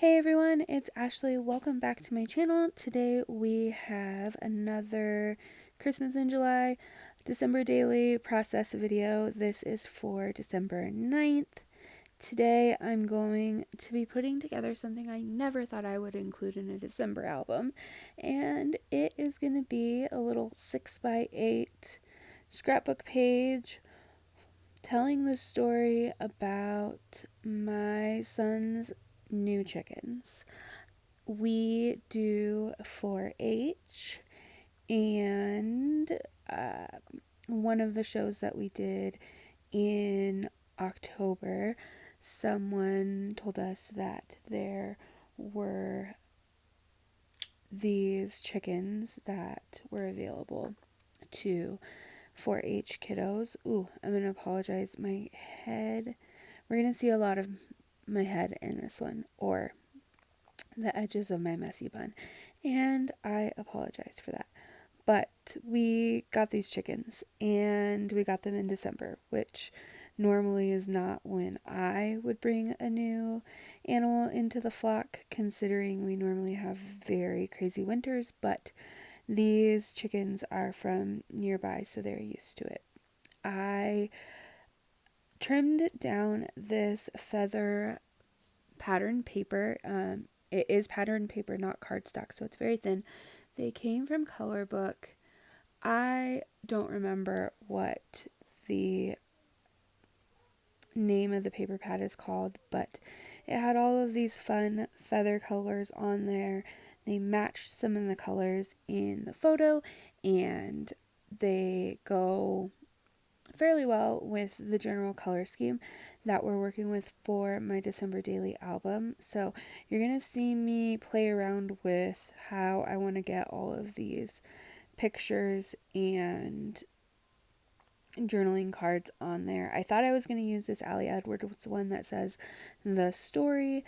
Hey everyone, it's Ashley. Welcome back to my channel. Today we have another Christmas in July December daily process video. This is for December 9th. Today I'm going to be putting together something I never thought I would include in a December album, and it is going to be a little 6x8 scrapbook page telling the story about my son's new chickens. We do 4-H, and uh, one of the shows that we did in October, someone told us that there were these chickens that were available to 4-H kiddos. Ooh, I'm gonna apologize. My head, we're gonna see a lot of my head in this one, or the edges of my messy bun, and I apologize for that. But we got these chickens, and we got them in December, which normally is not when I would bring a new animal into the flock, considering we normally have very crazy winters. But these chickens are from nearby, so they're used to it. I trimmed down this feather pattern paper. It is pattern paper, not cardstock, so it's very thin. They came from Color Book. I don't remember what the name of the paper pad is called, but it had all of these fun feather colors on there. They matched some of the colors in the photo, and they go fairly well with the general color scheme that we're working with for my December daily album. So you're going to see me play around with how I want to get all of these pictures and journaling cards on there. I thought I was going to use this Allie Edwards one that says the story,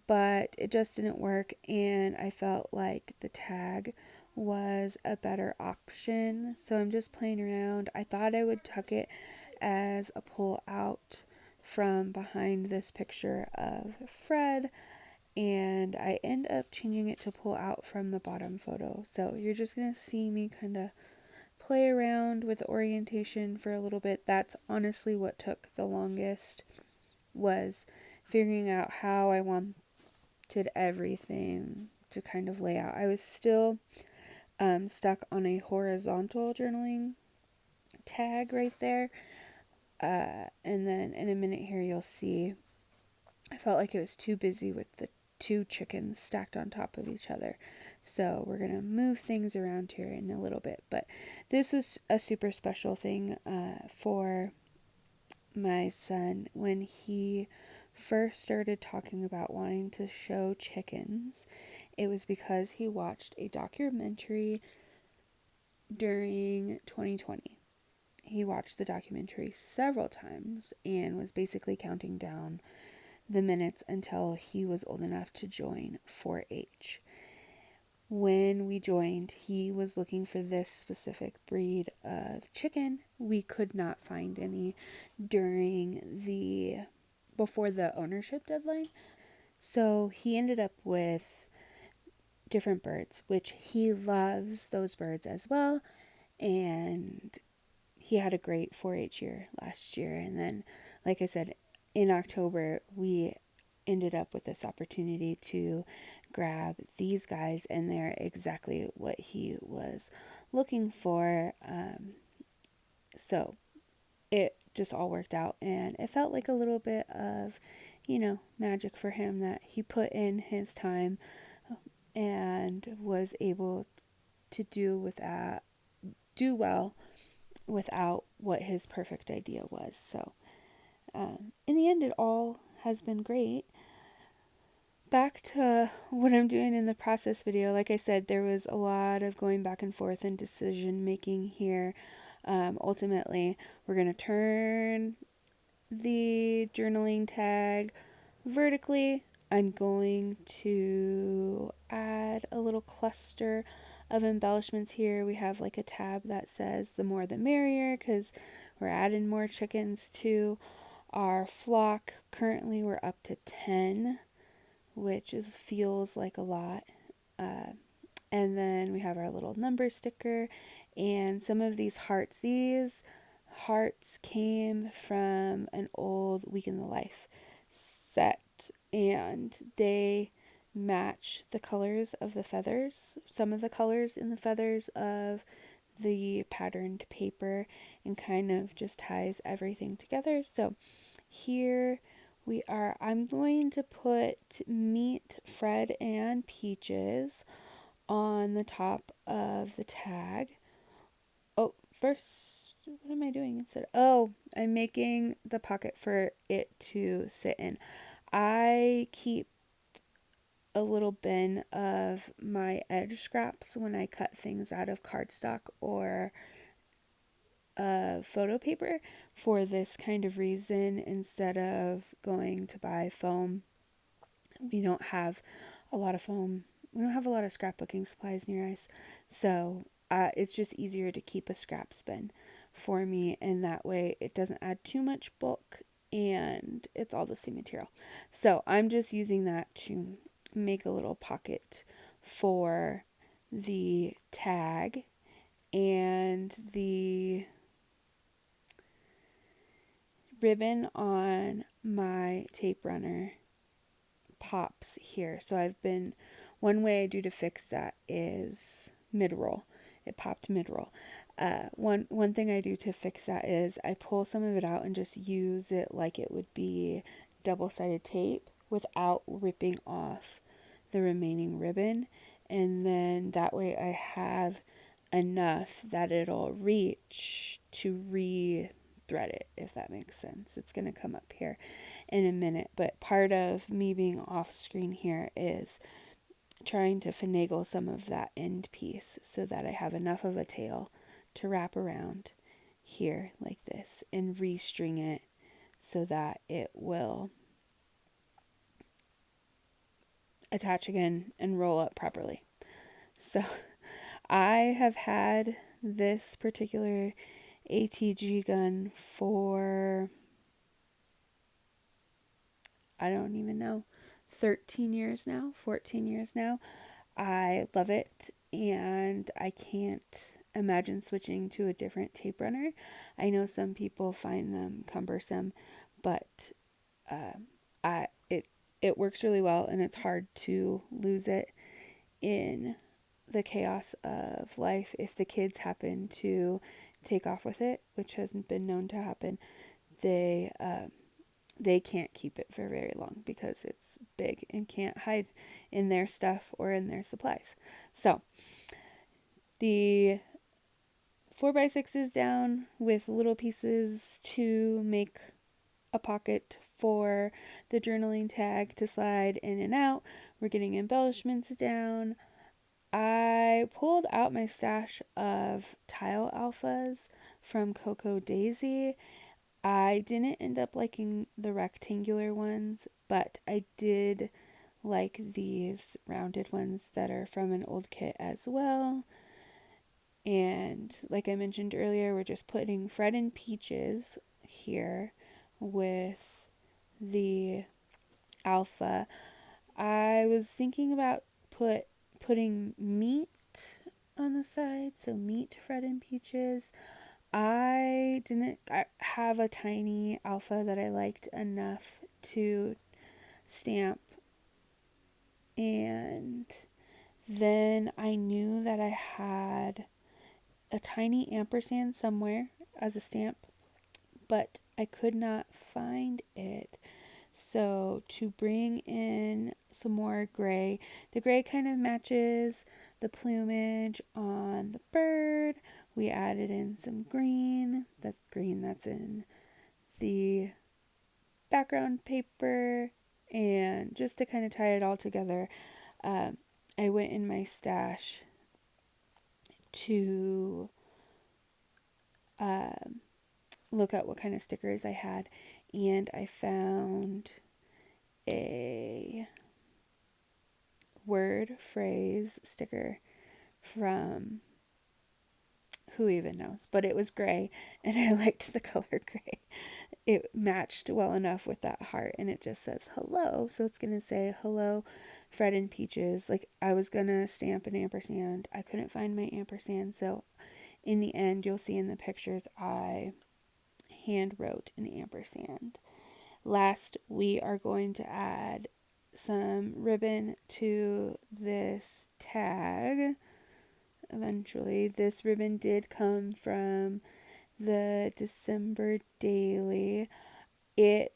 but it just didn't work, and I felt like the tag was a better option. So I'm just playing around. I thought I would tuck it as a pull out from behind this picture of Fred, and I end up changing it to pull out from the bottom photo. So you're just going to see me kind of play around with the orientation for a little bit. That's honestly what took the longest, was figuring out how I wanted everything to kind of lay out. I was still stuck on a horizontal journaling tag right there. And then in a minute here, you'll see I felt like it was too busy with the two chickens stacked on top of each other. So we're going to move things around here in a little bit. But this was a super special thing for my son when he first started talking about wanting to show chickens. It was because he watched a documentary during 2020. He watched the documentary several times and was basically counting down the minutes until he was old enough to join 4-H. When we joined, he was looking for this specific breed of chicken. We could not find any before the ownership deadline. So he ended up with different birds, which he loves those birds as well. And he had a great 4-H year last year. And then, like I said, in October, we ended up with this opportunity to grab these guys, and they're exactly what he was looking for. So it just all worked out, and it felt like a little bit of, magic for him that he put in his time and was able to do well without what his perfect idea was. So in the end, it all has been great. Back to what I'm doing in the process video. Like I said, there was a lot of going back and forth and decision making here. Ultimately, we're going to turn the journaling tag vertically. I'm going to add a little cluster of embellishments here. We have like a tab that says the more the merrier, because we're adding more chickens to our flock. Currently we're up to 10, which feels like a lot. Uh, and then we have our little number sticker and some of these hearts. These hearts came from an old Week in the Life set, and they match the colors of the feathers, some of the colors in the feathers of the patterned paper, and kind of just ties everything together. So here we are. I'm going to put Meet Fred and Peaches on the top of the tag. Oh, first, what am I doing instead? Oh, I'm making the pocket for it to sit in. I keep a little bin of my edge scraps when I cut things out of cardstock or photo paper for this kind of reason. Instead of going to buy foam, we don't have a lot of foam. We don't have a lot of scrapbooking supplies near us, so it's just easier to keep a scrap bin for me, and that way it doesn't add too much bulk and it's all the same material. So I'm just using that to make a little pocket for the tag, and the ribbon on my tape runner pops here. So one way I do to fix that is mid-roll. It popped mid-roll. One thing I do to fix that is I pull some of it out and just use it like it would be double-sided tape without ripping off the remaining ribbon. And then that way I have enough that it'll reach to re-thread it, if that makes sense. It's going to come up here in a minute, but part of me being off screen here is trying to finagle some of that end piece so that I have enough of a tail to wrap around here like this and restring it so that it will attach again and roll up properly. So I have had this particular ATG gun for, I don't even know, 13 years now, 14 years now. I love it, and I can't imagine switching to a different tape runner. I know some people find them cumbersome, but it works really well, and it's hard to lose it in the chaos of life. If the kids happen to take off with it, which hasn't been known to happen, they can't keep it for very long because it's big and can't hide in their stuff or in their supplies. So the 4x6 is down with little pieces to make a pocket for the journaling tag to slide in and out. We're getting embellishments down. I pulled out my stash of tile alphas from Cocoa Daisy. I didn't end up liking the rectangular ones, but I did like these rounded ones that are from an old kit as well. And like I mentioned earlier, we're just putting Fred and Peaches here with the alpha. I was thinking about putting meat on the side, so meat Fred and Peaches. I have a tiny alpha that I liked enough to stamp, and then I knew that I had a tiny ampersand somewhere as a stamp, but I could not find it. So to bring in some more gray, the gray kind of matches the plumage on the bird. We added in some green. That's green that's in the background paper. And just to kind of tie it all together, I went in my stash to look at what kind of stickers I had, and I found a word phrase sticker from who even knows, but it was gray and I liked the color gray. it matched well enough with that heart, and it just says hello. So it's going to say hello, Fred and Peaches. Like, I was going to stamp an ampersand. I couldn't find my ampersand. So in the end, you'll see in the pictures, I hand wrote an ampersand. Last, we are going to add some ribbon to this tag. Eventually, this ribbon did come from the December Daily. It,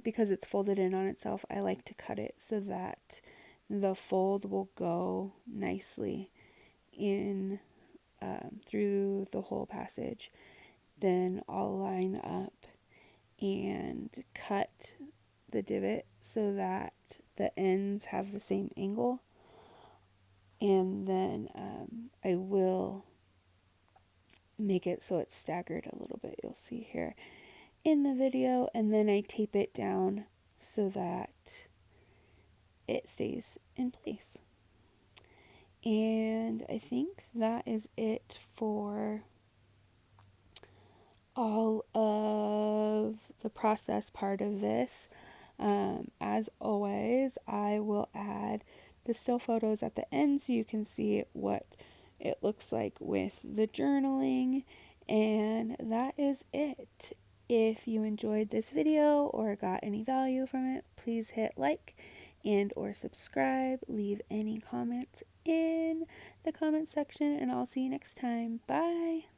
because it's folded in on itself, I like to cut it so that the fold will go nicely in through the whole passage. Then I'll line up and cut the divot so that the ends have the same angle. And then I will make it so it's staggered a little bit. You'll see here in the video. And then I tape it down so that it stays in place. And I think that is it for all of the process part of this. As always, I will add the still photos at the end so you can see what it looks like with the journaling. And that is it. If you enjoyed this video or got any value from it, please hit like and or subscribe. Leave any comments in the comment section, and I'll see you next time. Bye.